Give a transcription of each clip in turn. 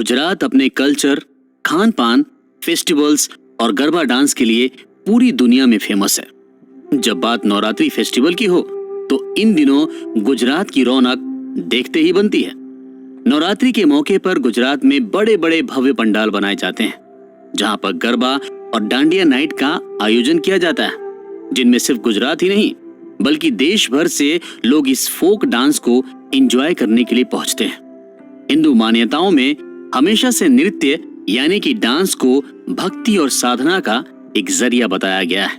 गुजरात अपने कल्चर, खान पान, फेस्टिवल्स और गरबा डांस के लिए पूरी दुनिया में फेमस है। जब बात नवरात्रि फेस्टिवल की हो तो इन दिनों गुजरात की रौनक देखते ही बनती है। नवरात्रि के मौके पर गुजरात में बड़े बड़े भव्य पंडाल बनाए जाते हैं, जहां पर गरबा और डांडिया नाइट का आयोजन किया जाता है, जिनमें सिर्फ गुजरात ही नहीं बल्कि देश भर से लोग इस फोक डांस को एंजॉय करने के लिए पहुंचते हैं। हिंदू मान्यताओं में हमेशा से नृत्य यानी कि डांस को भक्ति और साधना का एक जरिया बताया गया है।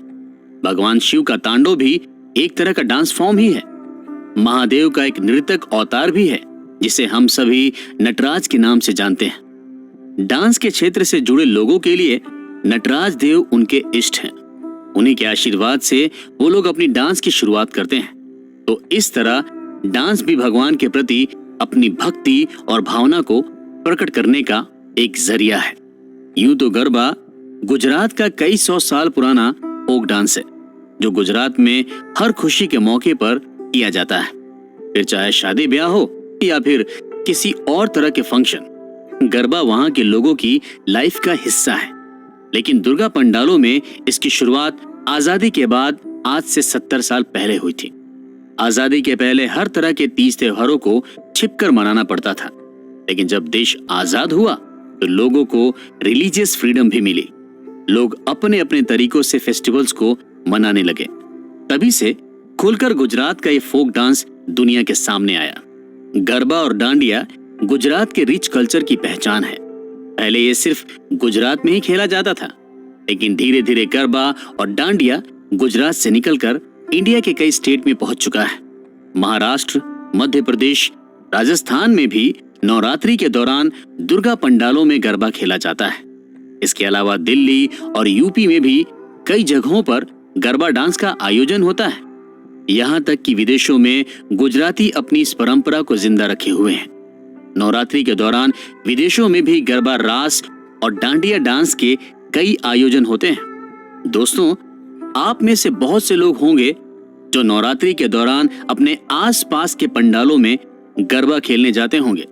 भगवान शिव का तांडव भी एक तरह का डांस फॉर्म ही है। महादेव का एक नृतक अवतार भी है, जिसे हम सभी नटराज के नाम से जानते हैं। डांस के क्षेत्र से जुड़े लोगों के लिए नटराज देव उनके इष्ट हैं। उन्हीं के आशीर्वाद से वो लोग अपनी डांस की शुरुआत करते हैं। तो इस तरह डांस भी भगवान के प्रति अपनी भक्ति और भावना को प्रकट करने का एक जरिया है। यूं तो गरबा गुजरात का कई सौ साल पुराना फोक डांस है, जो गुजरात में हर खुशी के मौके पर किया जाता है, फिर चाहे शादी ब्याह हो या फिर किसी और तरह के फंक्शन। गरबा वहां के लोगों की लाइफ का हिस्सा है। लेकिन दुर्गा पंडालों में इसकी शुरुआत आजादी के बाद आज से 70 साल पहले हुई थी। आजादी के पहले हर तरह के तीज त्योहारों को छिपकर मनाना पड़ता था, लेकिन जब देश आजाद हुआ तो लोगों को रिलीजियस फ्रीडम भी मिली। लोग अपने अपने तरीकों से फेस्टिवल्स को मनाने लगे। तभी से खुलकर गुजरात का ये फोक डांस दुनिया के सामने आया। गरबा और डांडिया गुजरात के रिच कल्चर की पहचान है। पहले ये सिर्फ गुजरात में ही खेला जाता था, लेकिन धीरे धीरे गरबा और डांडिया गुजरात से निकलकर इंडिया के कई स्टेट में पहुंच चुका है। महाराष्ट्र, मध्य प्रदेश, राजस्थान में भी नवरात्रि के दौरान दुर्गा पंडालों में गरबा खेला जाता है। इसके अलावा दिल्ली और यूपी में भी कई जगहों पर गरबा डांस का आयोजन होता है। यहाँ तक कि विदेशों में गुजराती अपनी इस परंपरा को जिंदा रखे हुए हैं। नवरात्रि के दौरान विदेशों में भी गरबा, रास और डांडिया डांस के कई आयोजन होते हैं। दोस्तों, आप में से बहुत से लोग होंगे जो नवरात्रि के दौरान अपने आसपास के पंडालों में गरबा खेलने जाते होंगे।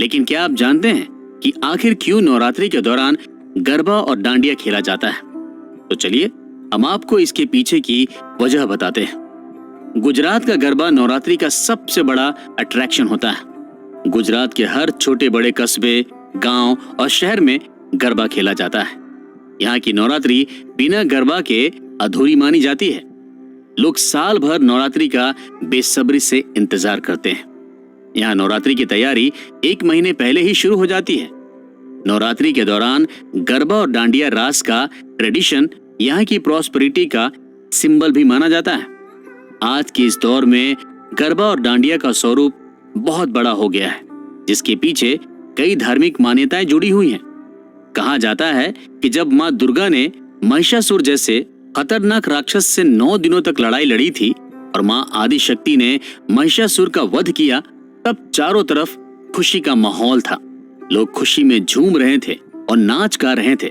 लेकिन क्या आप जानते हैं कि आखिर क्यों नवरात्रि के दौरान गरबा और डांडिया खेला जाता है? तो चलिए हम आपको इसके पीछे की वजह बताते हैं। गुजरात का गरबा नवरात्रि का सबसे बड़ा अट्रैक्शन होता है। गुजरात के हर छोटे बड़े कस्बे, गांव और शहर में गरबा खेला जाता है। यहाँ की नवरात्रि बिना गरबा के अधूरी मानी जाती है। लोग साल भर नवरात्रि का बेसब्री से इंतजार करते हैं। यहाँ नवरात्रि की तैयारी 1 महीने पहले ही शुरू हो जाती है। नवरात्रि के दौरान गरबा और डांडिया रास का ट्रेडिशन यहाँ की प्रॉस्पेरिटी का सिंबल भी माना जाता है। आज के इस दौर में गरबा और डांडिया का स्वरूप बहुत बड़ा हो गया है, जिसके पीछे कई धार्मिक मान्यताएं जुड़ी हुई हैं। कहा जाता है कि जब माँ दुर्गा ने महिषासुर जैसे खतरनाक राक्षस से 9 दिनों तक लड़ाई लड़ी थी और माँ आदि शक्ति ने महिषासुर का वध किया, तब चारों तरफ खुशी का माहौल था। लोग खुशी में झूम रहे थे और नाच गा रहे थे।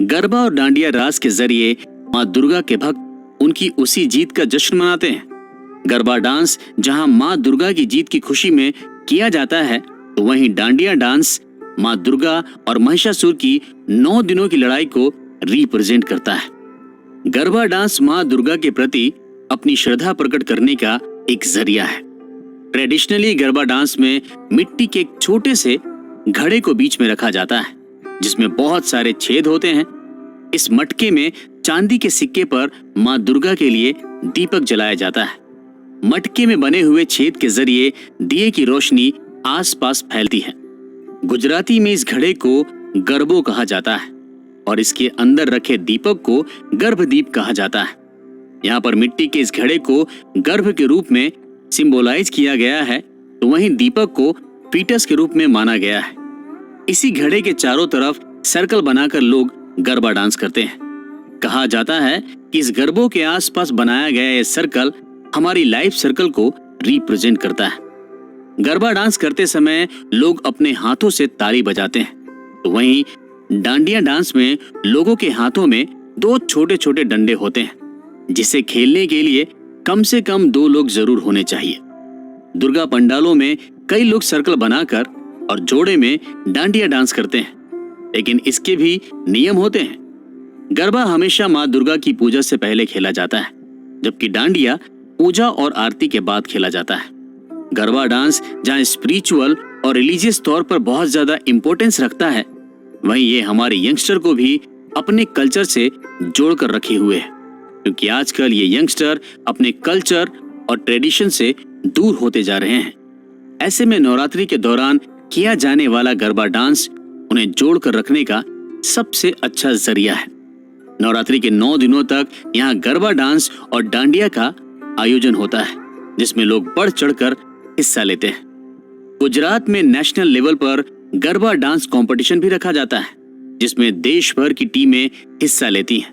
गरबा और डांडिया रास के जरिए माँ दुर्गा के भक्त उनकी उसी जीत का जश्न मनाते हैं। गरबा डांस जहां माँ दुर्गा की जीत की खुशी में किया जाता है, तो वहीं डांडिया डांस माँ दुर्गा और महिषासुर की 9 दिनों की लड़ाई को रिप्रेजेंट करता है। गरबा डांस माँ दुर्गा के प्रति अपनी श्रद्धा प्रकट करने का एक जरिया है। ट्रेडिशनली गरबा डांस में मिट्टी के एक छोटे से घड़े को बीच में रखा जाता है, जिसमें बहुत सारे छेद होते हैं। इस मटके में चांदी के सिक्के पर माँ दुर्गा के लिए दीपक जलाया जाता है। मटके में बने हुए छेद के जरिए दिए की रोशनी आसपास फैलती है। गुजराती में इस घड़े को गरबो कहा जाता है और इसके अंदर रखे दीपक को गर्भदीप कहा जाता है। यहाँ पर मिट्टी के इस घड़े को गर्भ के रूप में सिंबोलाइज किया गया है, तो वहीं दीपक को फीटस के रूप में माना गया है। इसी घड़े के चारों तरफ सर्कल बनाकर लोग गरबा डांस करते हैं। कहा जाता है कि इस गरबों के आसपास बनाया गया यह सर्कल हमारी लाइफ सर्कल को रिप्रेजेंट करता है। गरबा डांस करते समय लोग अपने हाथों से ताली बजाते हैं, तो वहीं डांडिया डांस में लोगों के हाथों में 2 छोटे छोटे डंडे होते हैं, जिसे खेलने के लिए कम से कम 2 लोग जरूर होने चाहिए। दुर्गा पंडालों में कई लोग सर्कल बनाकर और जोड़े में डांडिया डांस करते हैं। लेकिन इसके भी नियम होते हैं। गरबा हमेशा माँ दुर्गा की पूजा से पहले खेला जाता है, जबकि डांडिया पूजा और आरती के बाद खेला जाता है। गरबा डांस जहाँ स्पिरिचुअल और रिलीजियस तौर पर बहुत ज्यादा इंपॉर्टेंस रखता है, वहीं ये हमारे यंगस्टर को भी अपने कल्चर से जोड़कर रखे हुए है, क्योंकि आजकल ये यंगस्टर अपने कल्चर और ट्रेडिशन से दूर होते जा रहे हैं। ऐसे में नवरात्रि के दौरान किया जाने वाला गरबा डांस उन्हें जोड़कर रखने का सबसे अच्छा जरिया है। नवरात्रि के 9 दिनों तक यहाँ गरबा डांस और डांडिया का आयोजन होता है, जिसमें लोग बढ़ चढ़कर हिस्सा लेते हैं। गुजरात में नेशनल लेवल पर गरबा डांस कंपटीशन भी रखा जाता है, जिसमें देश भर की टीमें हिस्सा लेती हैं।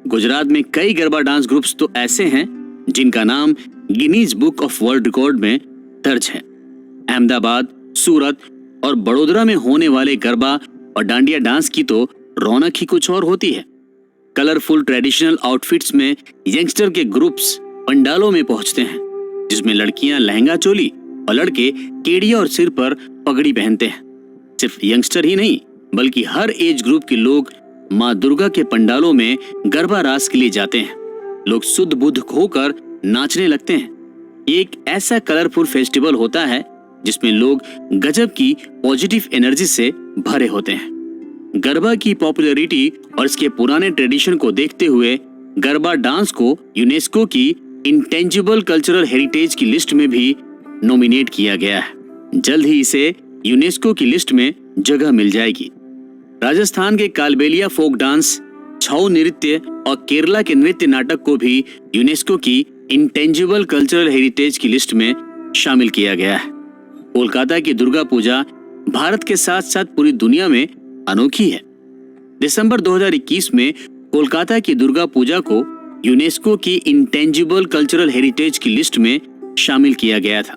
गुजरात में कई गरबा डांस ग्रुप्स तो ऐसे हैं जिनका नाम Guinness book of world record में दर्ज है। अहमदाबाद, सूरत और बड़ोदरा में होने वाले गरबा और डांडिया डांस की तो रौनक ही कुछ और होती है। कलरफुल ट्रेडिशनल आउटफिट्स में यंगस्टर के ग्रुप्स पंडालों में पहुंचते हैं, जिसमें लड़कियां लहंगा चोली और लड़के केडिया और सिर पर पगड़ी पहनते हैं। सिर्फ यंगस्टर ही नहीं, बल्कि हर एज ग्रुप के लोग माँ दुर्गा के पंडालों में गरबा रास के लिए जाते हैं। लोग सुध बुध होकर नाचने लगते हैं। ये एक ऐसा कलरफुल फेस्टिवल होता है जिसमें लोग गजब की पॉजिटिव एनर्जी से भरे होते हैं। गरबा की पॉपुलैरिटी और इसके पुराने ट्रेडिशन को देखते हुए गरबा डांस को यूनेस्को की इंटेंजिबल कल्चरल हेरिटेज की लिस्ट में भी नॉमिनेट किया गया है। जल्द ही इसे यूनेस्को की लिस्ट में जगह मिल जाएगी। राजस्थान के कालबेलिया फोक डांस, छऊ नृत्य और केरला के नृत्य नाटक को भी यूनेस्को की इंटेंजिबल कल्चरल हेरिटेज की लिस्ट में शामिल किया गया है। कोलकाता की दुर्गा पूजा भारत के साथ साथ पूरी दुनिया में अनोखी है। दिसंबर 2021 में कोलकाता की दुर्गा पूजा को यूनेस्को की इंटेंजिबल कल्चरल हेरिटेज की लिस्ट में शामिल किया गया था।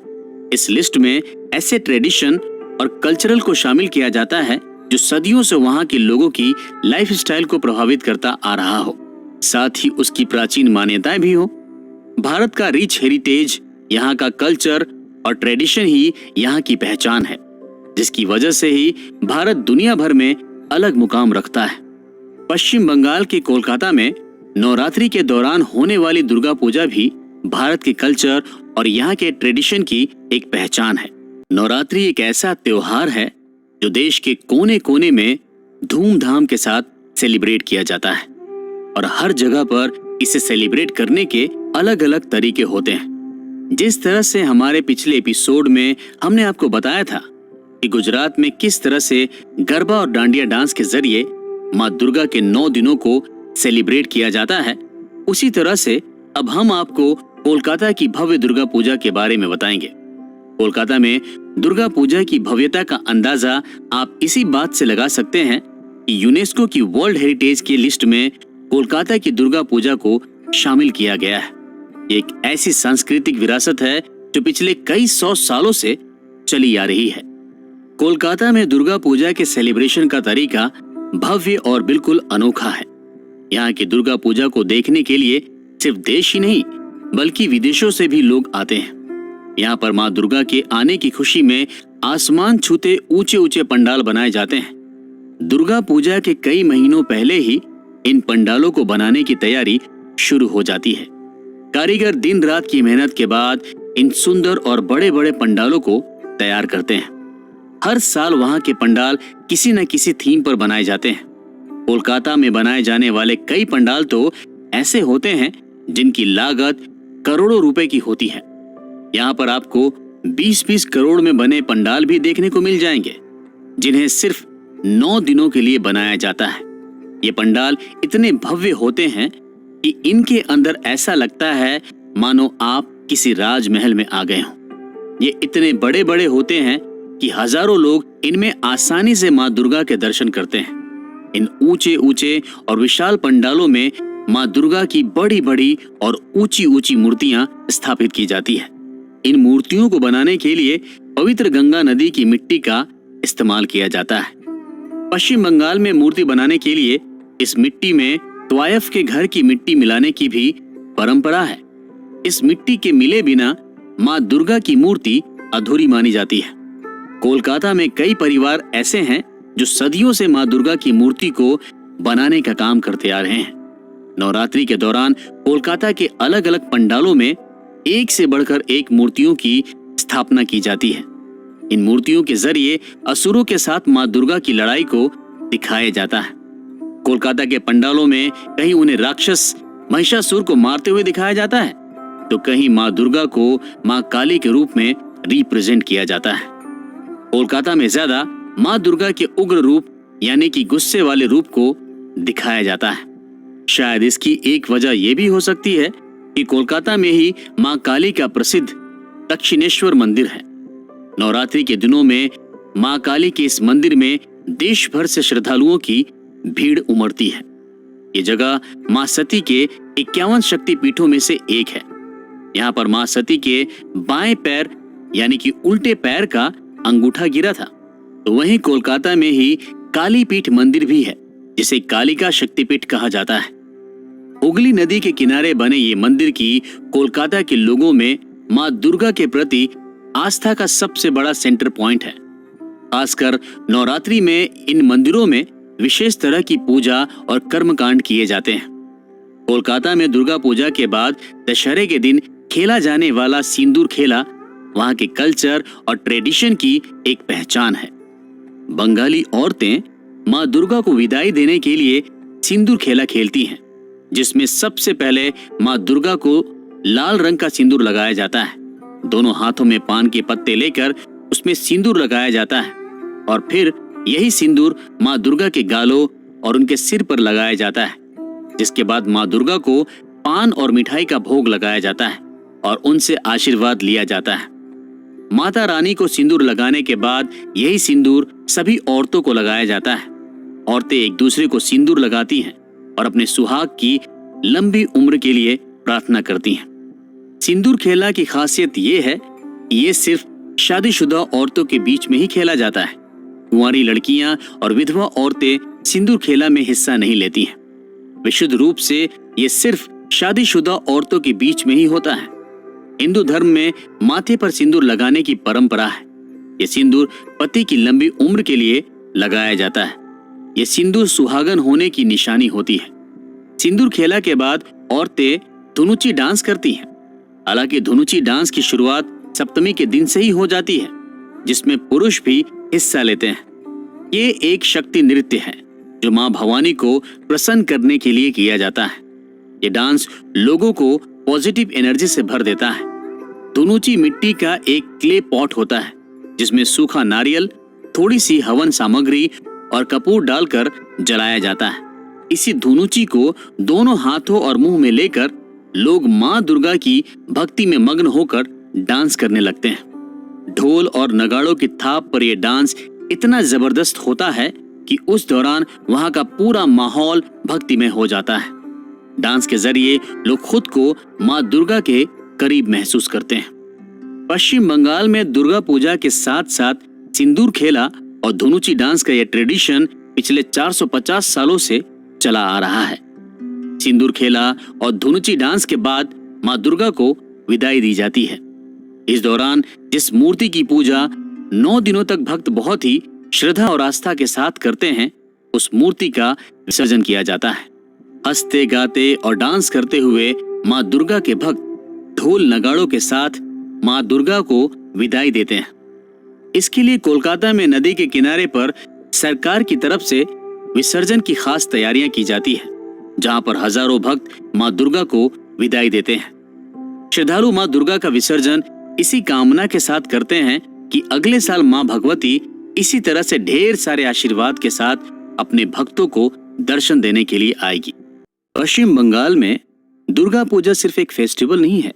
इस लिस्ट में ऐसे ट्रेडिशन और कल्चरल को शामिल किया जाता है जो सदियों से वहां के लोगों की लाइफस्टाइल को प्रभावित करता आ रहा हो, साथ ही उसकी प्राचीन मान्यताएं भी हो। भारत का रिच हेरिटेज, यहाँ का कल्चर और ट्रेडिशन ही यहाँ की पहचान है, जिसकी वजह से ही भारत दुनिया भर में अलग मुकाम रखता है। पश्चिम बंगाल के कोलकाता में नवरात्रि के दौरान होने वाली दुर्गा पूजा भी भारत के कल्चर और यहाँ के ट्रेडिशन की एक पहचान है। नवरात्रि एक ऐसा त्योहार है जो देश के कोने कोने में धूमधाम के साथ सेलिब्रेट किया जाता है और हर जगह पर इसे सेलिब्रेट करने के अलग अलग तरीके होते हैं। जिस तरह से हमारे पिछले एपिसोड में हमने आपको बताया था कि गुजरात में किस तरह से गरबा और डांडिया डांस के जरिए माँ दुर्गा के 9 दिनों को सेलिब्रेट किया जाता है, उसी तरह से अब हम आपको कोलकाता की भव्य दुर्गा पूजा के बारे में बताएंगे। कोलकाता में दुर्गा पूजा की भव्यता का अंदाजा आप इसी बात से लगा सकते हैं कि यूनेस्को की वर्ल्ड हेरिटेज की लिस्ट में कोलकाता की दुर्गा पूजा को शामिल किया गया है। एक ऐसी सांस्कृतिक विरासत है जो पिछले कई 100 सालों से चली आ रही है। कोलकाता में दुर्गा पूजा के सेलिब्रेशन का तरीका भव्य और बिल्कुल अनोखा है। यहाँ की दुर्गा पूजा को देखने के लिए सिर्फ देश ही नहीं बल्कि विदेशों से भी लोग आते हैं। यहाँ पर माँ दुर्गा के आने की खुशी में आसमान छूते ऊंचे ऊंचे पंडाल बनाए जाते हैं। दुर्गा पूजा के कई महीनों पहले ही इन पंडालों को बनाने की तैयारी शुरू हो जाती है। कारीगर दिन रात की मेहनत के बाद इन सुंदर और बड़े बड़े पंडालों को तैयार करते हैं। हर साल वहाँ के पंडाल किसी न किसी थीम पर बनाए जाते हैं। कोलकाता में बनाए जाने वाले कई पंडाल तो ऐसे होते हैं जिनकी लागत करोड़ों रुपए की होती है। यहाँ पर आपको 20-20 करोड़ में बने पंडाल भी देखने को मिल जाएंगे, जिन्हें सिर्फ 9 दिनों के लिए बनाया जाता है। ये पंडाल इतने भव्य होते हैं कि इनके अंदर ऐसा लगता है मानो आप किसी राजमहल में आ गए हों। ये इतने बड़े बड़े होते हैं कि हजारों लोग इनमें आसानी से माँ दुर्गा के दर्शन करते हैं। इन ऊंचे ऊंचे और विशाल पंडालों में माँ दुर्गा की बड़ी बड़ी और ऊंची ऊंची मूर्तियां स्थापित की जाती है। इन मूर्तियों को बनाने के लिए पवित्र गंगा नदी की मिट्टी का इस्तेमाल किया जाता है। पश्चिम बंगाल में मूर्ति बनाने के लिए इस मिट्टी में त्वायफ के घर की मिट्टी मिलाने की भी परंपरा है। इस मिट्टी के मिले बिना माँ दुर्गा की मूर्ति अधूरी मानी जाती है। कोलकाता में कई परिवार ऐसे हैं जो सदियों से मां दुर्गा की मूर्ति को बनाने का काम करते आ रहे हैं। नवरात्रि के दौरान कोलकाता के अलग अलग पंडालों में एक से बढ़कर एक मूर्तियों की स्थापना की जाती है। इन मूर्तियों के जरिए असुरों के साथ मां दुर्गा की लड़ाई को दिखाया जाता है। कोलकाता के पंडालों में कहीं उन्हें राक्षस महिषासुर को मारते हुए दिखाया जाता है, तो कहीं मां दुर्गा को मां काली के रूप में रिप्रेजेंट किया जाता है। कोलकाता में ज्यादा मां दुर्गा के उग्र रूप यानी कि गुस्से वाले रूप को दिखाया जाता है। शायद इसकी एक वजह यह भी हो सकती है कि कोलकाता में ही मां काली का प्रसिद्ध दक्षिणेश्वर मंदिर है। नवरात्रि के दिनों में मां काली के इस मंदिर में देश भर से श्रद्धालुओं की भीड़ उमड़ती है। ये जगह मां सती के 51 शक्तिपीठों में से एक है। यहाँ पर मां सती के बाएं पैर यानी कि उल्टे पैर का अंगूठा गिरा था। तो वहीं कोलकाता में ही काली पीठ मंदिर भी है, जिसे कालिका शक्तिपीठ कहा जाता है। हुगली नदी के किनारे बने ये मंदिर की कोलकाता के लोगों में मां दुर्गा के प्रति आस्था का सबसे बड़ा सेंटर पॉइंट है। खासकर नवरात्रि में इन मंदिरों में विशेष तरह की पूजा और कर्मकांड किए जाते हैं। कोलकाता में दुर्गा पूजा के बाद दशहरे के दिन खेला जाने वाला सिंदूर खेला वहां के कल्चर और ट्रेडिशन की एक पहचान है। बंगाली औरतें मां दुर्गा को विदाई देने के लिए सिंदूर खेला खेलती हैं, जिसमें सबसे पहले मां दुर्गा को लाल रंग का सिंदूर लगाया जाता है। दोनों हाथों में पान के पत्ते लेकर उसमें सिंदूर लगाया जाता है और फिर यही सिंदूर मां दुर्गा के गालों और उनके सिर पर लगाया जाता है। जिसके बाद मां दुर्गा को पान और मिठाई का भोग लगाया जाता है और उनसे आशीर्वाद लिया जाता है। माता रानी को सिंदूर लगाने के बाद यही सिंदूर सभी औरतों को लगाया जाता है। औरतें एक दूसरे को सिंदूर लगाती हैं और अपने सुहाग की लंबी उम्र के लिए प्रार्थना करती हैं। सिंदूर खेला की खासियत ये है कि ये सिर्फ शादीशुदा औरतों के बीच में ही खेला जाता है। कुंवारी लड़कियां और विधवा औरतें सिंदूर खेला में हिस्सा नहीं लेती हैं। विशुद्ध रूप से ये सिर्फ शादीशुदा औरतों के बीच में ही होता है। हिंदू धर्म में माथे पर सिंदूर लगाने की परंपरा है। ये सिंदूर पति की लंबी उम्र के लिए लगाया जाता है। ये सिंदूर सुहागन होने की निशानी होती है। सिंदूर खेला के बाद औरतें धुनुची डांस करती हैं। हालांकि धुनुची डांस की शुरुआत सप्तमी के दिन से ही हो जाती है, जिसमें पुरुष भी हिस्सा लेते हैं। ये एक शक्ति नृत्य है जो मां भवानी को प्रसन्न करने के लिए किया जाता है। ये डांस लोगों को पॉजिटिव एनर्जी से भर देता है। धुनुची मिट्टी का एक क्ले पॉट होता है, जिसमें सूखा नारियल, थोड़ी सी हवन सामग्री और कपूर डालकर जलाया जाता है। इसी धुनुची को दोनों हाथों और मुंह में लेकर लोग मां दुर्गा की भक्ति में मग्न होकर डांस करने लगते हैं। ढोल और नगाड़ों की थाप पर यह डांस इतना जबरदस्त होता है कि उस दौरान वहां का पूरा माहौल भक्तिमय हो जाता है। डांस के जरिए लोग खुद को मां दुर्गा के करीब महसूस करते हैं। पश्चिम बंगाल में दुर्गा पूजा के साथ साथ सिंदूर खेला और धुनुची डांस का यह ट्रेडिशन पिछले 450 सालों से चला आ रहा है। सिंदूर खेला और धुनुची डांस के बाद मां दुर्गा को विदाई दी जाती है। इस दौरान जिस मूर्ति की पूजा 9 दिनों तक भक्त बहुत ही श्रद्धा और आस्था के साथ करते हैं, उस मूर्ति का विसर्जन किया जाता है। हंसते गाते और डांस करते हुए मां दुर्गा के भक्त ढोल नगाड़ों के साथ मां दुर्गा को विदाई देते हैं। इसके लिए कोलकाता में नदी के किनारे पर सरकार की तरफ से विसर्जन की खास तैयारियां की जाती है, जहां पर हजारों भक्त मां दुर्गा को विदाई देते हैं। श्रद्धालु मां दुर्गा का विसर्जन इसी कामना के साथ करते हैं कि अगले साल मां भगवती इसी तरह से ढेर सारे आशीर्वाद के साथ अपने भक्तों को दर्शन देने के लिए आएगी। पश्चिम बंगाल में दुर्गा पूजा सिर्फ एक फेस्टिवल नहीं है,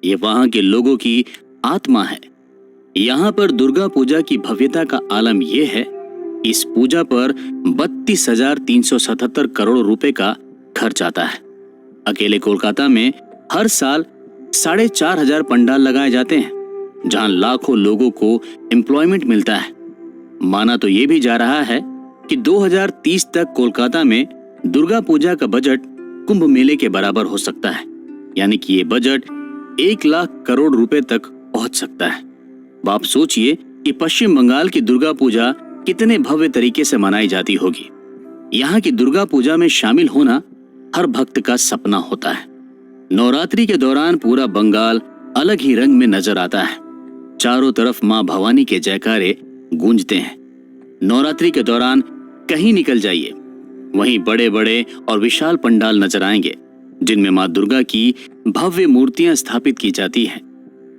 ये वहां के लोगों की आत्मा है। यहाँ पर दुर्गा पूजा की भव्यता का आलम यह है, इस पूजा पर 32,377 करोड़ रुपए का खर्च आता है। अकेले कोलकाता में हर साल 4,500 पंडाल लगाए जाते हैं, जहां लाखों लोगों को एम्प्लॉयमेंट मिलता है। माना तो ये भी जा रहा है कि 2030 तक कोलकाता में दुर्गा पूजा का बजट कुंभ मेले के बराबर हो सकता है, यानी कि ये बजट 1 लाख करोड़ रुपए तक पहुंच सकता है। आप सोचिए कि पश्चिम बंगाल की दुर्गा पूजा कितने भव्य तरीके से मनाई जाती होगी। यहाँ की दुर्गा पूजा में शामिल होना हर भक्त का सपना होता है। नवरात्रि के दौरान पूरा बंगाल अलग ही रंग में नजर आता है। चारों तरफ मां भवानी के जयकारे गूंजते हैं। नवरात्रि के दौरान कहीं निकल जाइए, वहीं बड़े बड़े और विशाल पंडाल नजर आएंगे, जिनमें मां दुर्गा की भव्य मूर्तियां स्थापित की जाती हैं,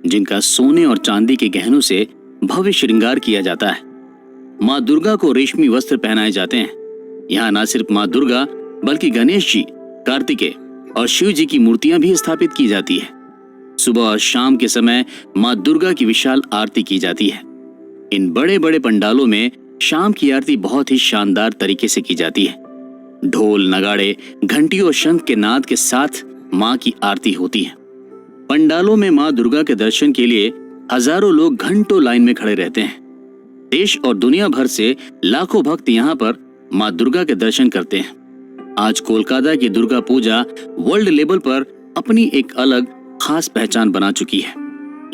जिनका सोने और चांदी के गहनों से भव्य श्रृंगार किया जाता है। मां दुर्गा को रेशमी वस्त्र पहनाए जाते हैं। यहाँ न सिर्फ मां दुर्गा बल्कि गणेश जी, कार्तिकेय और शिव जी की मूर्तियां भी स्थापित की जाती है। सुबह और शाम के समय मां दुर्गा की विशाल आरती की जाती है। इन बड़े बड़े पंडालों में शाम की आरती बहुत ही शानदार तरीके से की जाती है। ढोल, नगाड़े, घंटी और शंख के नाद के साथ मां की आरती होती है। पंडालों में मां दुर्गा के दर्शन के लिए हजारों लोग घंटों लाइन में खड़े रहते हैं। देश और दुनिया भर से लाखों भक्त यहाँ पर मां दुर्गा के दर्शन करते हैं। आज कोलकाता की दुर्गा पूजा वर्ल्ड लेवल पर अपनी एक अलग खास पहचान बना चुकी है।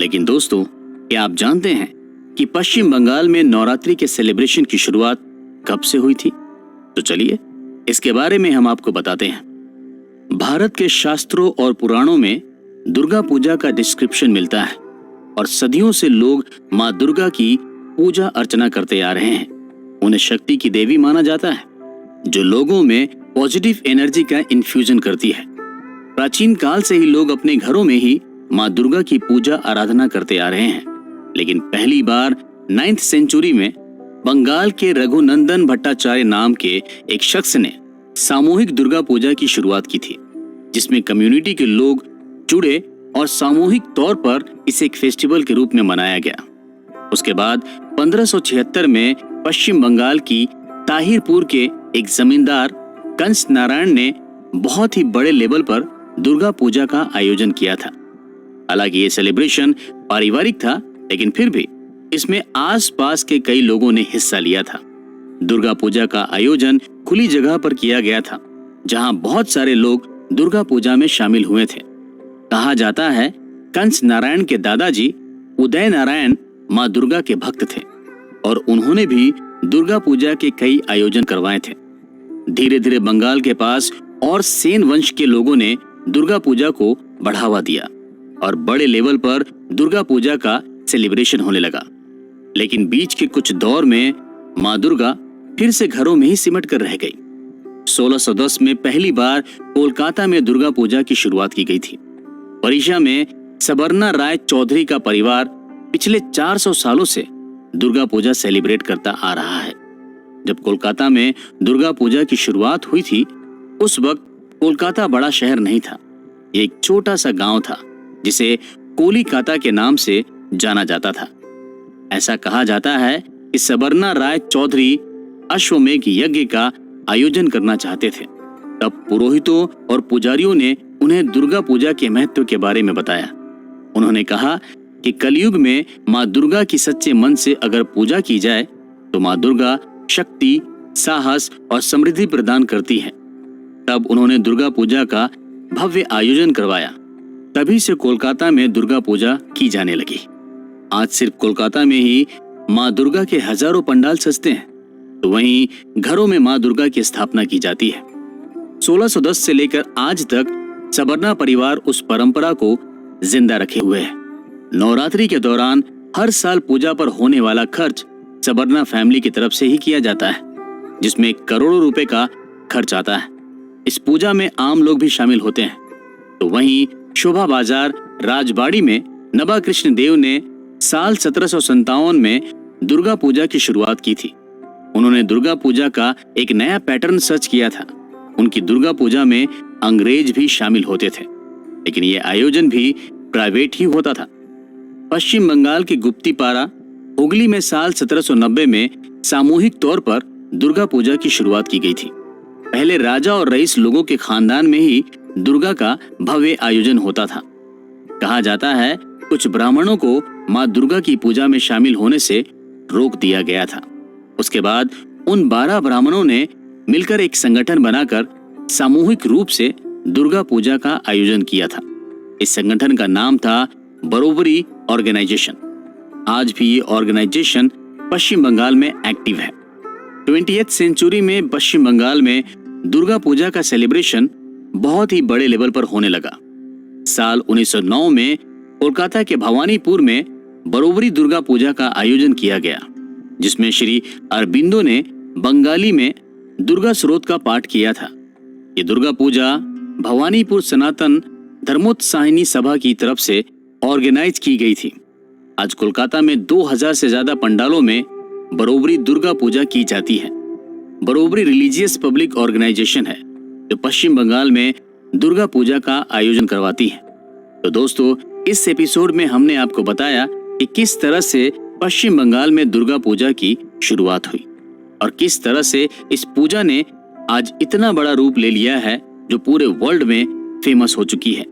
लेकिन दोस्तों, क्या आप जानते हैं कि पश्चिम बंगाल में नवरात्रि के सेलिब्रेशन की शुरुआत कब से हुई थी? तो चलिए इसके बारे में हम आपको बताते हैं। भारत के शास्त्रों और पुराणों में दुर्गा पूजा का डिस्क्रिप्शन मिलता है और सदियों से लोग मां दुर्गा की पूजा अर्चना करते आ रहे हैं। उन्हें शक्ति की देवी माना जाता है, जो लोगों में पॉजिटिव एनर्जी का इन्फ्यूजन करती है। प्राचीन काल से ही लोग अपने घरों में ही मां दुर्गा की पूजा आराधना करते आ रहे हैं। लेकिन पहली बार 9th सेंचुरी में बंगाल के रघुनंदन भट्टाचार्य नाम के एक शख्स ने सामूहिक दुर्गा पूजा की शुरुआत की थी, जिसमें कम्युनिटी के लोग जुड़े और सामूहिक तौर पर इसे एक फेस्टिवल के रूप में मनाया गया। उसके बाद 1576 में पश्चिम बंगाल की ताहिरपुर के एक जमींदार कंस नारायण ने बहुत ही बड़े लेवल पर दुर्गा पूजा का आयोजन किया था। हालांकि ये सेलिब्रेशन पारिवारिक था, लेकिन फिर भी इसमें आसपास के कई लोगों ने हिस्सा लिया था। दुर्गा पूजा का आयोजन खुली जगह पर किया गया था, जहां बहुत सारे लोग दुर्गा पूजा में शामिल हुए थे। कहा जाता है कंस नारायण के दादाजी उदय नारायण मां दुर्गा के भक्त थे और उन्होंने भी दुर्गा पूजा के कई आयोजन करवाए थे। धीरे धीरे बंगाल के पास और सेन वंश के लोगों ने दुर्गा पूजा को बढ़ावा दिया और बड़े लेवल पर दुर्गा पूजा का सेलिब्रेशन होने लगा। लेकिन बीच के कुछ दौर में मां दुर्गा फिर से घरों में ही सिमट कर रह गई। 1610 में पहली बार कोलकाता में दुर्गा पूजा की शुरुआत की गई थी। ओडिशा में सबरना राय चौधरी का परिवार पिछले 400 सालों से दुर्गा पूजा सेलिब्रेट करता आ रहा है। जब कोलकाता में दुर्गा पूजा की शुरुआत हुई थी, उस वक्त कोलकाता बड़ा शहर नहीं था। ये एक छोटा सा गांव था, जिसे कोलीकाता के नाम से जाना जाता था। ऐसा कहा जाता है कि सबरना राय चौधरी अश्वमेघ यज्ञ का आयोजन करना चाहते थे। तब पुरोहितों और पुजारियों ने उन्हें दुर्गा पूजा के महत्व के बारे में बताया। उन्होंने कहा कि कलयुग में मां दुर्गा की सच्चे मन से अगर पूजा की जाए तो मां दुर्गा शक्ति, साहस और समृद्धि प्रदान करती है। तब उन्होंने दुर्गा पूजा का भव्य आयोजन करवाया। तभी से कोलकाता में दुर्गा पूजा की जाने लगी। आज सिर्फ कोलकाता में ही मां दुर्गा के हजारों पंडाल सजते हैं, तो वहीं घरों में मां दुर्गा की स्थापना की जाती है। 1610 से लेकर आज तक सबरना परिवार उस परंपरा को जिंदा रखे हुए है। नवरात्रि के दौरान हर साल पूजा पर होने वाला खर्च सबरना फैमिली की तरफ से ही किया जाता है, जिसमें करोड़ों रुपए का खर्च आता है। इस पूजा में आम लोग भी शामिल होते हैं। तो वहीं शोभा बाजार राजबाड़ी में नबा कृष्ण देव ने साल 1757 में दुर्गा पूजा की शुरुआत की थी। उन्होंने दुर्गा पूजा का एक नया पैटर्न सर्च किया था। उनकी दुर्गा पूजा में अंग्रेज भी शामिल होते थे, लेकिन ये आयोजन भी प्राइवेट ही होता था। पश्चिम बंगाल के गुप्तीपारा हुगली में साल 1790 में सामूहिक तौर पर दुर्गा पूजा की शुरुआत की गई थी। पहले राजा और रईस लोगों के खानदान में ही दुर्गा का भव्य आयोजन होता था। कहा जाता है कुछ ब्राह्मणों को मां दुर्गा की पूजा में शामिल होने से रोक दिया गया था। उसके बाद उन 12 ब्राह्मणों ने मिलकर एक संगठन बनाकर सामूहिक रूप से दुर्गा पूजा का आयोजन किया था। इस संगठन का नाम था बरोबरी ऑर्गेनाइजेशन। आज भी ये ऑर्गेनाइजेशन पश्चिम बंगाल में एक्टिव है। 20th सेंचुरी में पश्चिम बंगाल में दुर्गा पूजा का सेलिब्रेशन बहुत ही बड़े लेवल पर होने लगा। साल 1909 में कोलकाता के भवानीपुर में बरोबरी दुर्गा पूजा का आयोजन किया गया, जिसमें श्री अरबिंदो ने बंगाली में दुर्गा स्रोत का पाठ किया था। ये दुर्गा पूजा भवानीपुर सनातन धर्मोत्साहिनी सभा की तरफ से ऑर्गेनाइज की गई थी। आज कोलकाता में 2000 से ज्यादा पंडालों में बरोबरी दुर्गा पूजा की जाती है। बरोबरी रिलीजियस पब्लिक ऑर्गेनाइजेशन है जो पश्चिम बंगाल में दुर्गा पूजा का आयोजन करवाती है। तो दोस्तों, इस एपिसोड में हमने आपको बताया कि किस तरह से पश्चिम बंगाल में दुर्गा पूजा की शुरुआत हुई और किस तरह से इस पूजा ने आज इतना बड़ा रूप ले लिया है जो पूरे वर्ल्ड में फेमस हो चुकी है।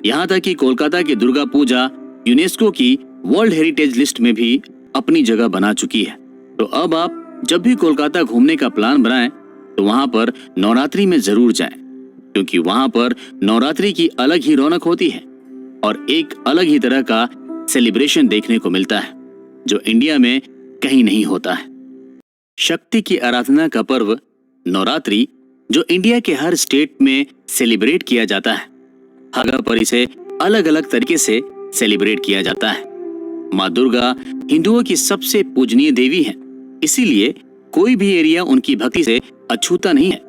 यहाँ तक कि कोलकाता की दुर्गा पूजा यूनेस्को की वर्ल्ड हेरिटेज लिस्ट में भी अपनी जगह बना चुकी है। तो अब आप जब भी कोलकाता घूमने का प्लान बनाएं तो वहां पर नवरात्रि में जरूर जाएं, क्योंकि वहां पर नवरात्रि की अलग ही रौनक होती है और एक अलग ही तरह का सेलिब्रेशन देखने को मिलता है जो इंडिया में कहीं नहीं होता है। शक्ति की आराधना का पर्व नवरात्रि जो इंडिया के हर स्टेट में सेलिब्रेट किया जाता है, हर जगह पर इसे अलग अलग तरीके से सेलिब्रेट किया जाता है। माँ दुर्गा हिंदुओं की सबसे पूजनीय देवी है, इसीलिए कोई भी एरिया उनकी भक्ति से अछूता नहीं है।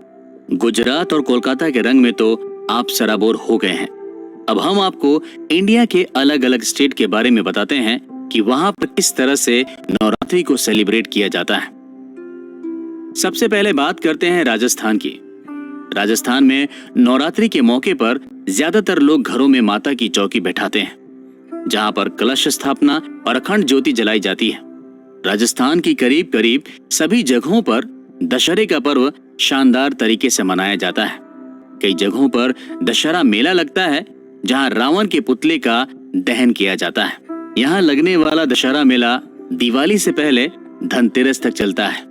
गुजरात और कोलकाता के रंग में तो आप सराबोर हो गए हैं। अब हम आपको इंडिया के अलग अलग स्टेट के बारे में बताते हैं कि वहां पर किस तरह से नवरात्रि को सेलिब्रेट किया जाता है। सबसे पहले बात करते हैं राजस्थान की। राजस्थान में नवरात्रि के मौके पर ज्यादातर लोग घरों में माता की चौकी बैठाते हैं, जहां पर कलश स्थापना और अखंड ज्योति जलाई जाती है। राजस्थान की करीब करीब सभी जगहों पर दशहरे का पर्व शानदार तरीके से मनाया जाता है। कई जगहों पर दशहरा मेला लगता है, जहां रावण के पुतले का दहन किया जाता है। यहाँ लगने वाला दशहरा मेला दिवाली से पहले धनतेरस तक चलता है।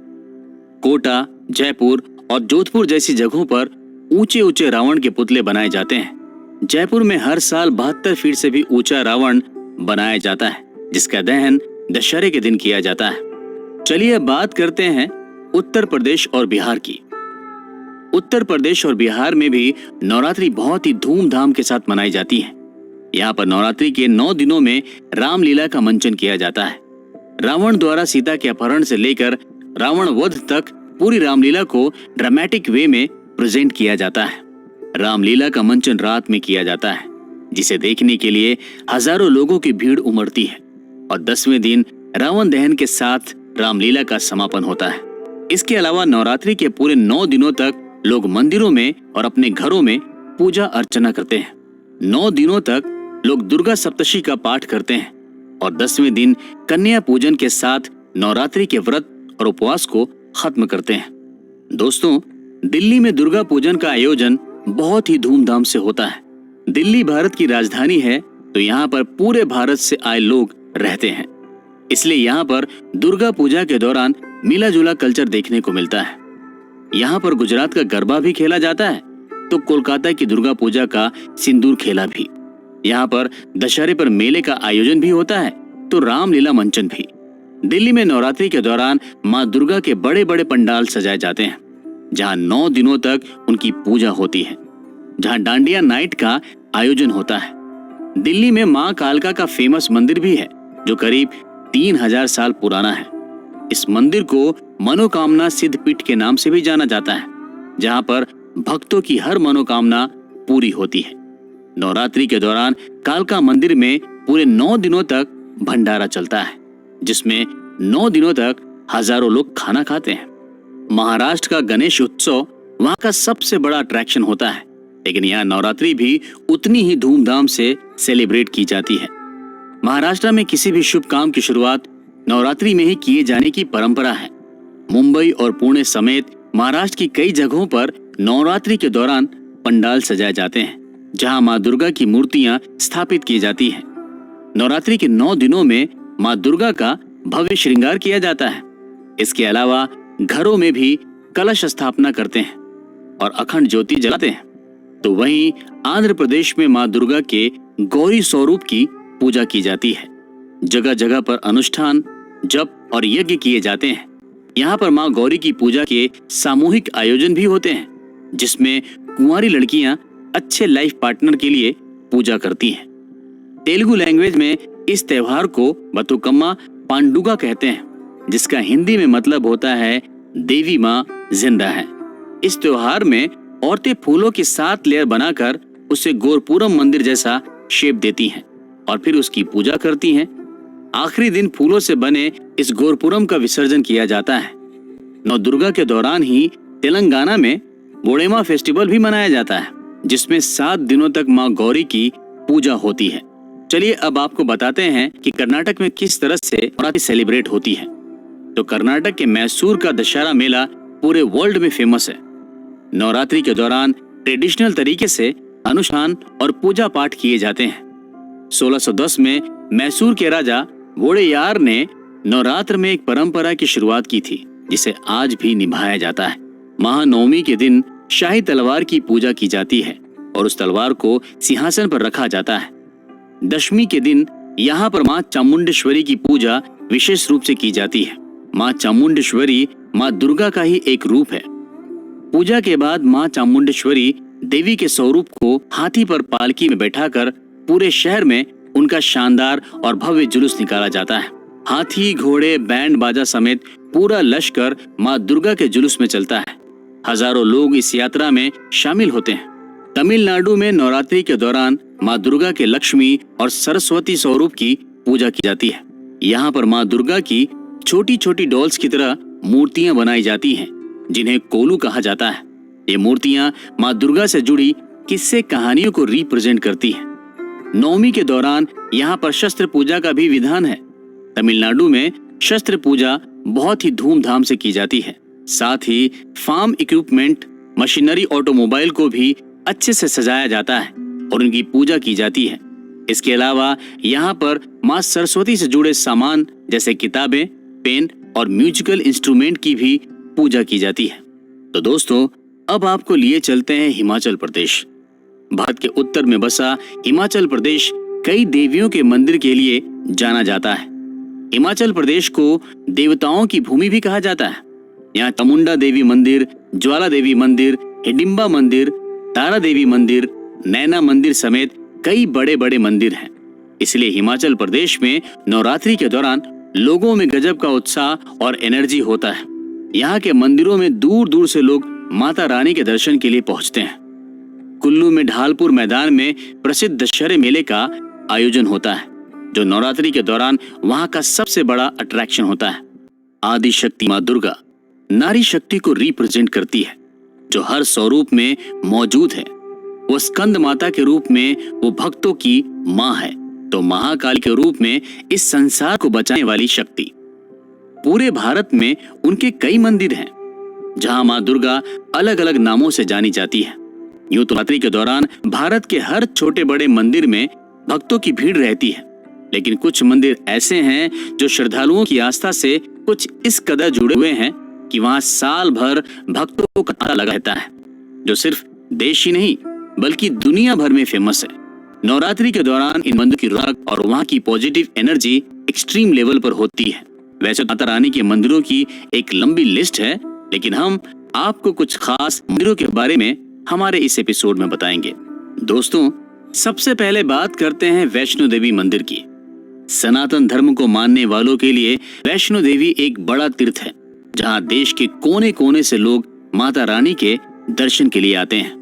कोटा, जयपुर और जोधपुर जैसी जगहों पर ऊंचे ऊंचे रावण के पुतले बनाए जाते हैं। जयपुर में हर साल 72 फीट से भी ऊंचा रावण बनाया जाता है, जिसका दहन दशहरे के दिन किया जाता है। चलिए अब बात करते हैं उत्तर प्रदेश और बिहार की। उत्तर प्रदेश और बिहार में भी नवरात्रि बहुत ही धूमधाम के साथ मनाई जाती है। यहाँ पर नवरात्रि के 9 दिनों में रामलीला का मंचन किया जाता है। रावण द्वारा सीता के अपहरण से लेकर रावण वध तक पूरी रामलीला को ड्रामेटिक वे में प्रेजेंट किया जाता है। रामलीला का मंचन रात में किया जाता है, जिसे देखने के लिए हजारों लोगों की भीड़ उमड़ती है और 10वें दिन रावण दहन के साथ रामलीला का समापन होता है। इसके अलावा नवरात्रि के पूरे 9 दिनों तक लोग मंदिरों में और अपने घरों में पूजा अर्चना करते हैं। 9 दिनों तक लोग दुर्गा सप्तशी का पाठ करते हैं और 10वें दिन कन्या पूजन के साथ नवरात्रि के व्रत और उपवास को खत्म करते हैं। दोस्तों, दिल्ली में दुर्गा पूजन का आयोजन बहुत ही धूमधाम से होता है। दिल्ली भारत की राजधानी है, तो यहाँ पर पूरे भारत से आए लोग रहते हैं, इसलिए यहाँ पर दुर्गा पूजा के दौरान मिला जुला कल्चर देखने को मिलता है। यहाँ पर गुजरात का गरबा भी खेला जाता है, तो कोलकाता की दुर्गा पूजा का सिंदूर खेला भी। यहाँ पर दशहरे पर मेले का आयोजन भी होता है, तो रामलीला मंचन भी। दिल्ली में नवरात्रि के दौरान माँ दुर्गा के बड़े बड़े पंडाल सजाए जाते हैं, जहाँ 9 दिनों तक उनकी पूजा होती है, जहाँ डांडिया नाइट का आयोजन होता है। दिल्ली में माँ कालका का फेमस मंदिर भी है, जो करीब 3000 साल पुराना है। इस मंदिर को मनोकामना सिद्ध पीठ के नाम से भी जाना जाता है, जहाँ पर भक्तों की हर मनोकामना पूरी होती है। नवरात्रि के दौरान कालका मंदिर में पूरे 9 दिनों तक भंडारा चलता है, जिसमें 9 दिनों तक हजारों लोग खाना खाते हैं। महाराष्ट्र का गणेश उत्सव वहां का सबसे बड़ा अट्रैक्शन होता है, लेकिन यहाँ नवरात्रि भी उतनी ही धूमधाम से सेलिब्रेट की जाती है। महाराष्ट्र में किसी भी शुभ काम की शुरुआत नवरात्रि में ही किए जाने की परंपरा है। मुंबई और पुणे समेत महाराष्ट्र की कई जगहों पर नवरात्रि के दौरान पंडाल सजाए जाते हैं, जहां माँ दुर्गा की मूर्तियां स्थापित की जाती हैं। नवरात्रि के 9 दिनों में माँ दुर्गा का भव्य श्रृंगार किया जाता है। इसके अलावा घरों में भी कलश स्थापना करते हैं और अखंड ज्योति जलाते हैं। तो वहीं आंध्र प्रदेश में माँ दुर्गा के गौरी स्वरूप की पूजा की जाती है। जगह जगह पर अनुष्ठान, जप और यज्ञ किए जाते हैं। यहाँ पर माँ गौरी की पूजा के सामूहिक आयोजन भी होते हैं, जिसमें कुंवारी लड़कियां अच्छे लाइफ पार्टनर के लिए पूजा करती हैं। तेलुगु लैंग्वेज में इस त्योहार को बतुकम्मा पांडुगा कहते हैं, जिसका हिंदी में मतलब होता है देवी माँ जिंदा है। इस त्योहार में औरतें फूलों की 7 लेयर बनाकर उसे गोरपुरम मंदिर जैसा शेप देती हैं और फिर उसकी पूजा करती हैं। आखिरी दिन फूलों से बने इस गोरपुरम का विसर्जन किया जाता है। नवदुर्गा के दौरान ही तेलंगाना में बोड़ेमा फेस्टिवल भी मनाया जाता है, जिसमें 7 दिनों तक माँ गौरी की पूजा होती है। चलिए अब आपको बताते हैं कि कर्नाटक में किस तरह से नवरात्रि सेलिब्रेट होती है। तो कर्नाटक के मैसूर का दशहरा मेला पूरे वर्ल्ड में फेमस है। नवरात्रि के दौरान ट्रेडिशनल तरीके से अनुष्ठान और पूजा पाठ किए जाते हैं। 1610 में मैसूर के राजा वोडेयार ने नवरात्र में एक परंपरा की शुरुआत की थी, जिसे आज भी निभाया जाता है। महानवमी के दिन शाही तलवार की पूजा की जाती है और उस तलवार को सिंहासन पर रखा जाता है। दशमी के दिन यहाँ पर माँ चामुंडेश्वरी की पूजा विशेष रूप से की जाती है। माँ चामुंडेश्वरी माँ दुर्गा का ही एक रूप है। पूजा के बाद माँ चामुंडेश्वरी देवी के स्वरूप को हाथी पर पालकी में बैठाकर पूरे शहर में उनका शानदार और भव्य जुलूस निकाला जाता है। हाथी, घोड़े, बैंड बाजा समेत पूरा लश्कर माँ दुर्गा के जुलूस में चलता है। हजारों लोग इस यात्रा में शामिल होते हैं। तमिलनाडु में नवरात्रि के दौरान माँ दुर्गा के लक्ष्मी और सरस्वती स्वरूप की पूजा की जाती है। यहाँ पर माँ दुर्गा की छोटी छोटी डॉल्स की तरह मूर्तियां बनाई जाती हैं, जिन्हें कोलू कहा जाता है। ये मूर्तियां माँ दुर्गा से जुड़ी किस्से कहानियों को रिप्रेजेंट करती हैं। नवमी के दौरान यहाँ पर शस्त्र पूजा का भी विधान है। तमिलनाडु में शस्त्र पूजा बहुत ही धूमधाम से की जाती है। साथ ही फार्म इक्विपमेंट, मशीनरी, ऑटोमोबाइल को भी अच्छे से सजाया जाता है और उनकी पूजा की जाती है। इसके अलावा यहाँ पर माँ सरस्वती से जुड़े सामान जैसे किताबें, पेन और म्यूजिकल इंस्ट्रूमेंट की भी पूजा की जाती है। तो दोस्तों, अब आपको लिए चलते हैं हिमाचल प्रदेश। भारत के उत्तर में बसा हिमाचल प्रदेश कई देवियों के मंदिर के लिए जाना जाता है। हिमाचल प्रदेश को देवताओं की भूमि भी कहा जाता है। यहाँ चामुंडा देवी मंदिर, ज्वाला देवी मंदिर, हिडिंबा मंदिर, तारा देवी मंदिर, नैना मंदिर समेत कई बड़े बड़े मंदिर हैं। इसलिए हिमाचल प्रदेश में नवरात्रि के दौरान लोगों में गजब का उत्साह और एनर्जी होता है। यहाँ के मंदिरों में दूर दूर से लोग माता रानी के दर्शन के लिए पहुंचते हैं। कुल्लू में ढालपुर मैदान में प्रसिद्ध दशहरे मेले का आयोजन होता है, जो नवरात्रि के दौरान वहां का सबसे बड़ा अट्रैक्शन होता है। आदि शक्ति माँ दुर्गा नारी शक्ति को रिप्रेजेंट करती है, जो हर स्वरूप में मौजूद है। वो स्कंद माता के रूप में वो भक्तों की माँ है, तो महाकाली के रूप में इस संसार को बचाने वाली शक्ति। पूरे भारत में उनके कई मंदिर हैं, जहां माँ दुर्गा अलग अलग नामों से जानी जाती है। यूं तो नवरात्रि के दौरान भारत के हर छोटे बड़े मंदिर में भक्तों की भीड़ रहती है, लेकिन कुछ मंदिर ऐसे हैं जो श्रद्धालुओं की आस्था से कुछ इस कदर जुड़े हुए हैं कि वहां साल भर भक्तों का तांता लगा रहता है, जो सिर्फ देश ही नहीं बल्कि दुनिया भर में फेमस है। नवरात्रि के दौरान इन मंदिरों की रौनक और वहां की पॉजिटिव एनर्जी एक्सट्रीम लेवल पर होती है। वैसे माता रानी के मंदिरों की एक लंबी लिस्ट है, लेकिन हम आपको कुछ खास मंदिरों के बारे में हमारे इस एपिसोड में बताएंगे। दोस्तों, सबसे पहले बात करते हैं वैष्णो देवी मंदिर की। सनातन धर्म को मानने वालों के लिए वैष्णो देवी एक बड़ा तीर्थ है, जहां देश के कोने कोने से लोग माता रानी के दर्शन के लिए आते हैं।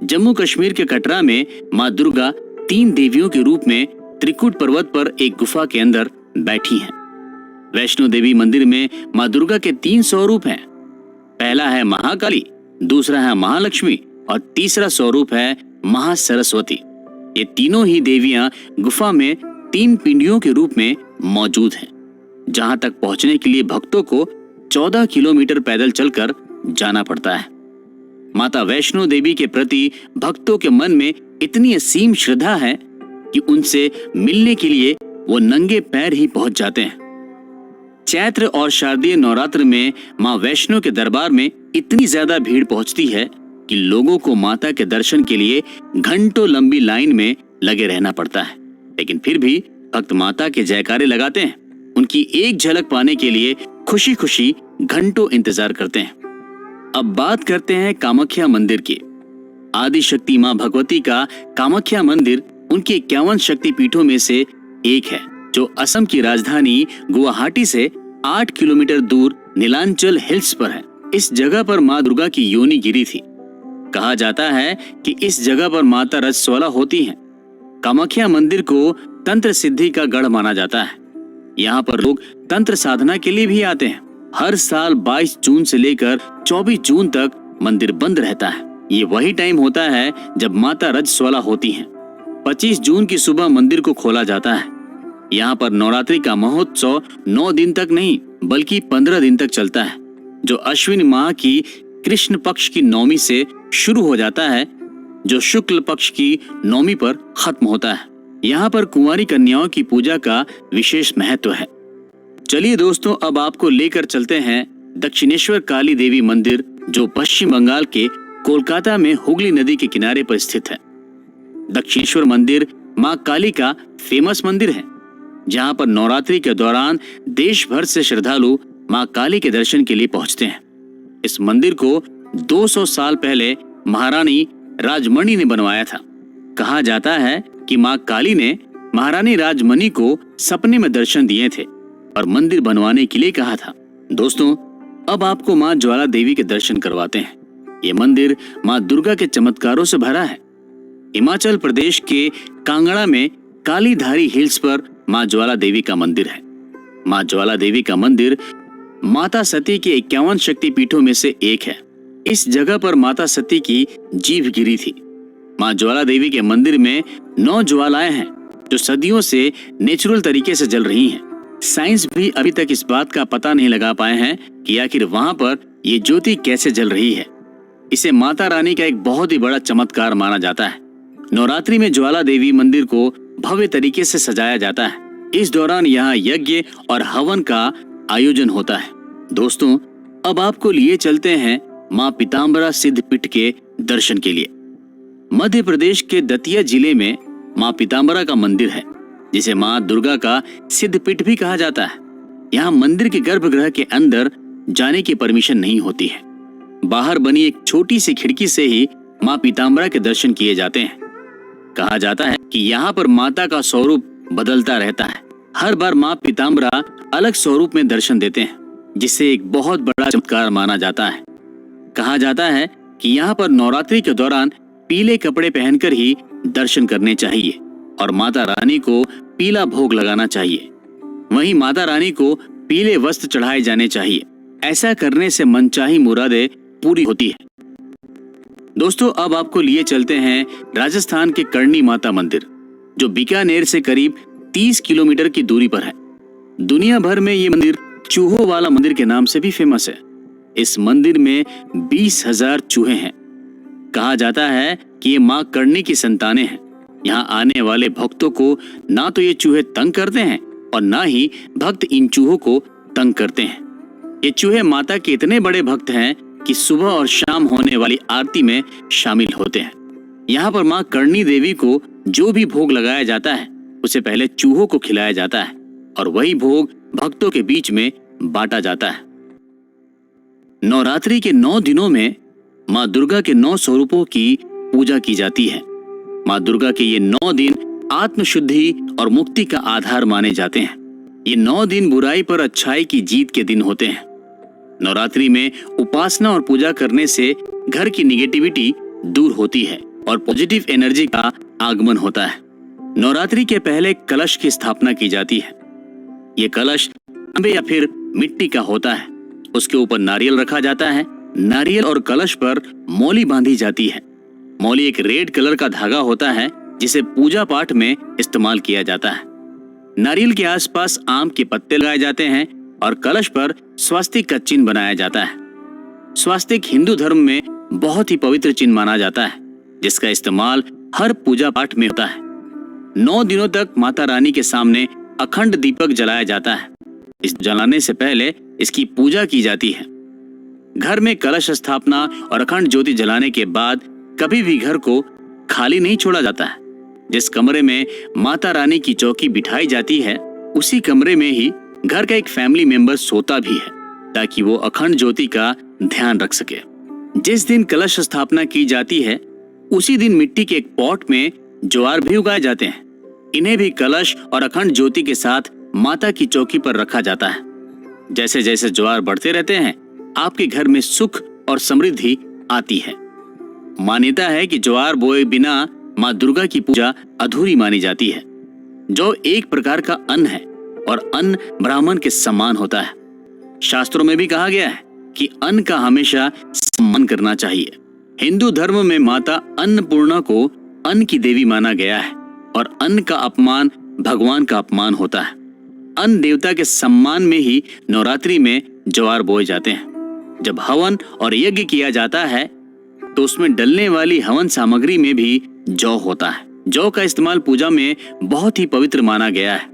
जम्मू कश्मीर के कटरा में माँ दुर्गा 3 देवियों के रूप में त्रिकुट पर्वत पर एक गुफा के अंदर बैठी हैं। वैष्णो देवी मंदिर में माँ दुर्गा के 3 स्वरूप हैं। पहला है महाकाली, दूसरा है महालक्ष्मी और तीसरा स्वरूप है महासरस्वती। ये तीनों ही देवियां गुफा में 3 पिंडियों के रूप में मौजूद हैं, जहां तक पहुंचने के लिए भक्तों को 14 किलोमीटर पैदल चलकर जाना पड़ता है। माता वैष्णो देवी के प्रति भक्तों के मन में इतनी असीम श्रद्धा है कि उनसे मिलने के लिए वो नंगे पैर ही पहुंच जाते हैं। चैत्र और शारदीय नवरात्र में मां वैष्णो के दरबार में इतनी ज्यादा भीड़ पहुंचती है कि लोगों को माता के दर्शन के लिए घंटों लंबी लाइन में लगे रहना पड़ता है, लेकिन फिर भी भक्त माता के जयकारे लगाते हैं, उनकी एक झलक पाने के लिए खुशी खुशी घंटों इंतजार करते हैं। अब बात करते हैं कामाख्या मंदिर की। आदि शक्ति मां भगवती का कामाख्या मंदिर उनके 51 शक्तिपीठों में से एक है, जो असम की राजधानी गुवाहाटी से 8 किलोमीटर दूर नीलांचल हिल्स पर है। इस जगह पर मां दुर्गा की योनि गिरी थी। कहा जाता है कि इस जगह पर माता रजस्वला होती हैं। कामाख्या मंदिर को तंत्र सिद्धि का गढ़ माना जाता है। यहाँ पर लोग तंत्र साधना के लिए भी आते हैं। हर साल 22 जून से लेकर 24 जून तक मंदिर बंद रहता है। ये वही टाइम होता है जब माता रजस्वला होती हैं। 25 जून की सुबह मंदिर को खोला जाता है। यहाँ पर नवरात्रि का महोत्सव 9 दिन तक नहीं बल्कि 15 दिन तक चलता है, जो अश्विन माह की कृष्ण पक्ष की नौमी से शुरू हो जाता है, जो शुक्ल पक्ष की नौमी पर खत्म होता है। यहाँ पर कुंवारी कन्याओं की पूजा का विशेष महत्व है। चलिए दोस्तों, अब आपको लेकर चलते हैं दक्षिणेश्वर काली देवी मंदिर, जो पश्चिम बंगाल के कोलकाता में हुगली नदी के किनारे पर स्थित है। दक्षिणेश्वर मंदिर मां काली का फेमस मंदिर है, जहां पर नवरात्रि के दौरान देश भर से श्रद्धालु मां काली के दर्शन के लिए पहुंचते हैं। इस मंदिर को 200 साल पहले महारानी राजमणि ने बनवाया था। कहा जाता है कि मां काली ने महारानी राजमणि को सपने में दर्शन दिए थे और मंदिर बनवाने के लिए कहा था। दोस्तों, अब आपको मां ज्वाला देवी के दर्शन करवाते हैं। ये मंदिर मां दुर्गा के चमत्कारों से भरा है। हिमाचल प्रदेश के कांगड़ा में कालीधारी हिल्स पर मां ज्वाला देवी का मंदिर है। मां ज्वाला देवी का मंदिर माता सती के 51 शक्तिपीठों में से एक है। इस जगह पर माता सती की जीभ गिरी थी। मां ज्वाला देवी के मंदिर में 9 ज्वालाएं हैं, जो सदियों से नेचुरल तरीके से जल रही हैं। साइंस भी अभी तक इस बात का पता नहीं लगा पाए हैं कि आखिर वहां पर ये ज्योति कैसे जल रही है। इसे माता रानी का एक बहुत ही बड़ा चमत्कार माना जाता है। नवरात्रि में ज्वाला देवी मंदिर को भव्य तरीके से सजाया जाता है। इस दौरान यहाँ यज्ञ और हवन का आयोजन होता है। दोस्तों, अब आपको लिए चलते हैं मां पीताम्बरा सिद्धपीठ के दर्शन के लिए। मध्य प्रदेश के दतिया जिले में मां पीताम्बरा का मंदिर है, जिसे मां दुर्गा का सिद्धपीठ भी कहा जाता है। यहाँ मंदिर के गर्भगृह के अंदर जाने की परमिशन नहीं होती है। बाहर बनी एक छोटी सी खिड़की से ही मां पीताम्बरा के दर्शन किए जाते हैं। कहा जाता है कि यहाँ पर माता का स्वरूप बदलता रहता है। हर बार मां पीताम्बरा अलग स्वरूप में दर्शन देते हैं, जिसे एक बहुत बड़ा चमत्कार माना जाता है। कहा जाता है कि यहाँ पर नवरात्रि के दौरान पीले कपड़े पहनकर ही दर्शन करने चाहिए और माता रानी को पीला भोग लगाना चाहिए। वहीं माता रानी को पीले वस्त्र चढ़ाए जाने चाहिए। ऐसा करने से मनचाही मुरादें पूरी होती है। दोस्तों, अब आपको लिए चलते हैं राजस्थान के करणी माता मंदिर, जो बीकानेर से करीब 30 किलोमीटर की दूरी पर है। दुनिया भर में ये मंदिर चूहों वाला मंदिर के नाम से भी फेमस है। इस मंदिर में 20,000 चूहे हैं। कहा जाता है कि ये मां करणी की संतानें हैं। यहाँ आने वाले भक्तों को ना तो ये चूहे तंग करते हैं और ना ही भक्त इन चूहों को तंग करते हैं। ये चूहे माता के इतने बड़े भक्त हैं कि सुबह और शाम होने वाली आरती में शामिल होते हैं। यहाँ पर मां करणी देवी को जो भी भोग लगाया जाता है, उसे पहले चूहों को खिलाया जाता है और वही भोग भक्तों के बीच में बांटा जाता है। नवरात्रि के 9 दिनों में मां दुर्गा के 9 स्वरूपों की पूजा की जाती है। मां दुर्गा के ये 9 दिन आत्मशुद्धि और मुक्ति का आधार माने जाते हैं। ये 9 दिन बुराई पर अच्छाई की जीत के दिन होते हैं। नवरात्रि में उपासना और पूजा करने से घर की निगेटिविटी दूर होती है और पॉजिटिव एनर्जी का आगमन होता है। नवरात्रि के पहले कलश की स्थापना की जाती है। ये कलश तांबे या फिर मिट्टी का होता है। उसके ऊपर नारियल रखा जाता है। नारियल और कलश पर मौली बांधी जाती है। मौली एक रेड कलर का धागा होता है, जिसे पूजा पाठ में इस्तेमाल किया जाता है। नारियल के आसपास आम के पत्ते लगाए जाते हैं और कलश पर स्वास्तिक का चिन्ह बनाया जाता है। स्वास्तिक हिंदू धर्म में बहुत ही पवित्र चिन्ह माना जाता है, जिसका इस्तेमाल हर पूजा पाठ में होता है। 9 दिनों तक माता रानी के सामने अखंड दीपक जलाया जाता है। इस जलाने से पहले इसकी पूजा की जाती है। घर में कलश स्थापना और अखंड ज्योति जलाने के बाद कभी भी घर को खाली नहीं छोड़ा जाता है। जिस कमरे में माता रानी की चौकी बिठाई जाती है, उसी कमरे में ही घर का एक फैमिली मेंबर सोता भी है, ताकि वो अखंड ज्योति का ध्यान रख सके। जिस दिन कलश स्थापना की जाती है, उसी दिन मिट्टी के एक पॉट में ज्वार भी उगाए जाते हैं। इन्हें भी कलश और अखंड ज्योति के साथ माता की चौकी पर रखा जाता है। जैसे जैसे ज्वार बढ़ते रहते हैं, आपके घर में सुख और समृद्धि आती है। मान्यता है कि ज्वार बोए बिना माँ दुर्गा की पूजा अधूरी मानी जाती है। जौ एक प्रकार का अन्न है और अन्न ब्राह्मण के समान होता है। शास्त्रों में भी कहा गया है कि अन्न का हमेशा सम्मान करना चाहिए। हिंदू धर्म में माता अन्नपूर्णा को अन्न की देवी माना गया है और अन्न का अपमान भगवान का अपमान होता है। अन्न देवता के सम्मान में ही नवरात्रि में ज्वार बोए जाते हैं। जब हवन और यज्ञ किया जाता है तो उसमें डलने वाली हवन सामग्री में भी जौ होता है। जौ का इस्तेमाल पूजा में बहुत ही पवित्र माना गया है।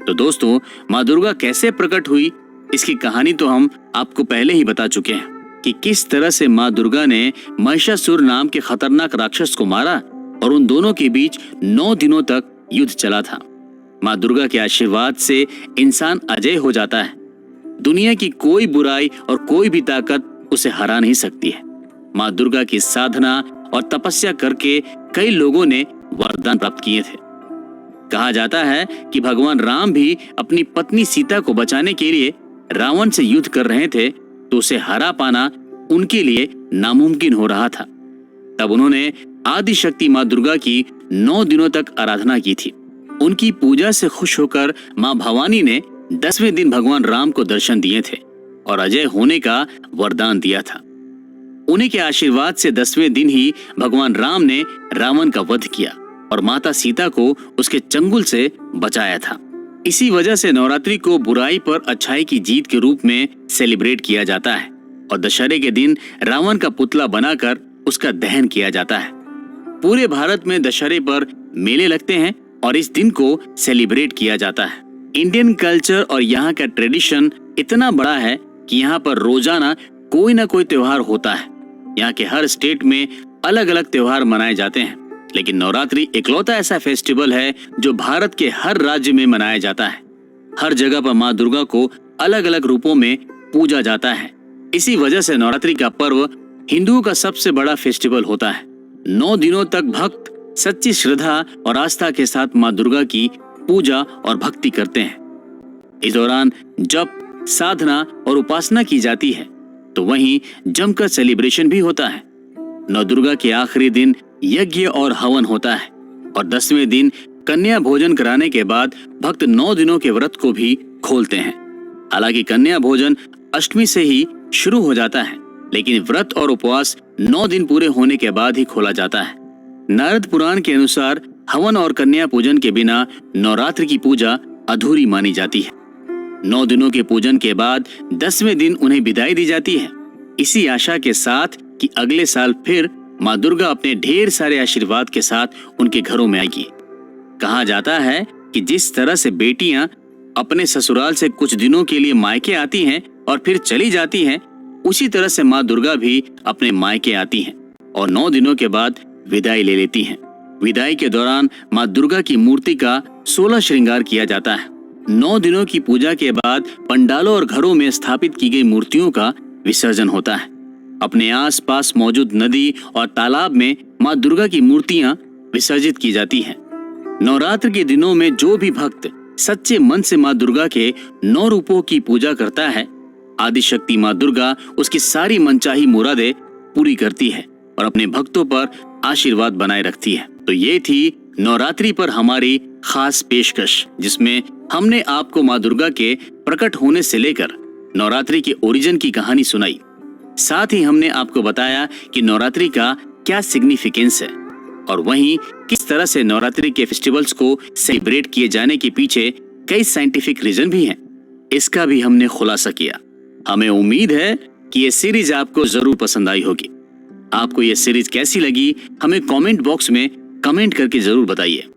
तो दोस्तों, माँ दुर्गा कैसे प्रकट हुई, इसकी कहानी तो हम आपको पहले ही बता चुके हैं कि किस तरह से माँ दुर्गा ने महिषासुर नाम के खतरनाक राक्षस को मारा और उन दोनों के बीच 9 दिनों तक युद्ध चला था। माँ दुर्गा के आशीर्वाद से इंसान अजय हो जाता है। दुनिया की कोई बुराई और कोई भी ताकत उसे हरा नहीं सकती है। माँ दुर्गा की साधना और तपस्या करके कई लोगों ने वरदान प्राप्त किए थे। कहा जाता है कि भगवान राम भी अपनी पत्नी सीता को बचाने के लिए रावण से युद्ध कर रहे थे, तो उसे हरा पाना उनके लिए नामुमकिन हो रहा था। तब उन्होंने आदि शक्ति माँ दुर्गा की 9 दिनों तक आराधना की थी। उनकी पूजा से खुश होकर माँ भवानी ने 10वें दिन भगवान राम को दर्शन दिए थे और अजय होने का वरदान दिया था। उन्हीं के आशीर्वाद से 10वें दिन ही भगवान राम ने रावण का वध किया और माता सीता को उसके चंगुल से बचाया था। इसी वजह से नवरात्रि को बुराई पर अच्छाई की जीत के रूप में सेलिब्रेट किया जाता है और दशहरे के दिन रावण का पुतला बनाकर उसका दहन किया जाता है। पूरे भारत में दशहरे पर मेले लगते हैं और इस दिन को सेलिब्रेट किया जाता है। इंडियन कल्चर और यहाँ का ट्रेडिशन इतना बड़ा है कि यहाँ पर रोजाना कोई ना कोई त्योहार होता है। यहाँ के हर स्टेट में अलग अलग त्योहार मनाए जाते हैं, लेकिन नवरात्रि इकलौता ऐसा फेस्टिवल है जो भारत के हर राज्य में मनाया जाता है। हर जगह पर माँ दुर्गा को अलग अलग रूपों में पूजा जाता है। इसी वजह से नवरात्रि का पर्व हिंदुओं का सबसे बड़ा फेस्टिवल होता है। 9 दिनों तक भक्त सच्ची श्रद्धा और आस्था के साथ माँ दुर्गा की पूजा और भक्ति करते हैं। इस दौरान जप, साधना और उपासना की जाती है, तो वहीं जमकर सेलिब्रेशन भी होता है। नवदुर्गा के आखिरी दिन यज्ञ और हवन होता है और 10वें दिन कन्या भोजन कराने के बाद भक्त 9 दिनों के व्रत को भी खोलते हैं। हालांकि कन्या भोजन अष्टमी से ही शुरू हो जाता है, लेकिन व्रत और उपवास 9 दिन पूरे होने के बाद ही खोला जाता है। नारद पुराण के अनुसार हवन और कन्या पूजन के बिना नवरात्र की पूजा अधूरी मानी जाती है। 9 दिनों के पूजन के बाद 10वें दिन उन्हें विदाई दी जाती है, इसी आशा के साथ कि अगले साल फिर माँ दुर्गा अपने ढेर सारे आशीर्वाद के साथ उनके घरों में आएगी। कहा जाता है कि जिस तरह से बेटियां अपने ससुराल से कुछ दिनों के लिए मायके आती हैं और फिर चली जाती हैं, उसी तरह से माँ दुर्गा भी अपने मायके आती हैं और 9 दिनों के बाद विदाई ले लेती हैं। विदाई के दौरान माँ दुर्गा की मूर्ति का 16 श्रृंगार किया जाता है। 9 दिनों की पूजा के बाद पंडालों और घरों में स्थापित की गई मूर्तियों का विसर्जन होता है। अपने आसपास मौजूद नदी और तालाब में माँ दुर्गा की मूर्तियां विसर्जित की जाती हैं। नवरात्र के दिनों में जो भी भक्त सच्चे मन से माँ दुर्गा के 9 रूपों की पूजा करता है, आदिशक्ति माँ दुर्गा उसकी सारी मनचाही मुरादें पूरी करती है और अपने भक्तों पर आशीर्वाद बनाए रखती है। तो ये थी नवरात्रि पर हमारी खास पेशकश, जिसमें हमने आपको माँ दुर्गा के प्रकट होने से लेकर नवरात्रि के ओरिजिन की कहानी सुनाई। साथ ही हमने आपको बताया कि नवरात्रि का क्या सिग्निफिकेंस है और वहीं किस तरह से नवरात्रि के फेस्टिवल्स को सेलिब्रेट किए जाने के पीछे कई साइंटिफिक रीजन भी हैं। इसका भी हमने खुलासा किया। हमें उम्मीद है कि ये सीरीज आपको जरूर पसंद आई होगी। आपको ये सीरीज कैसी लगी, हमें कमेंट बॉक्स में कमेंट करके जरूर बताइए।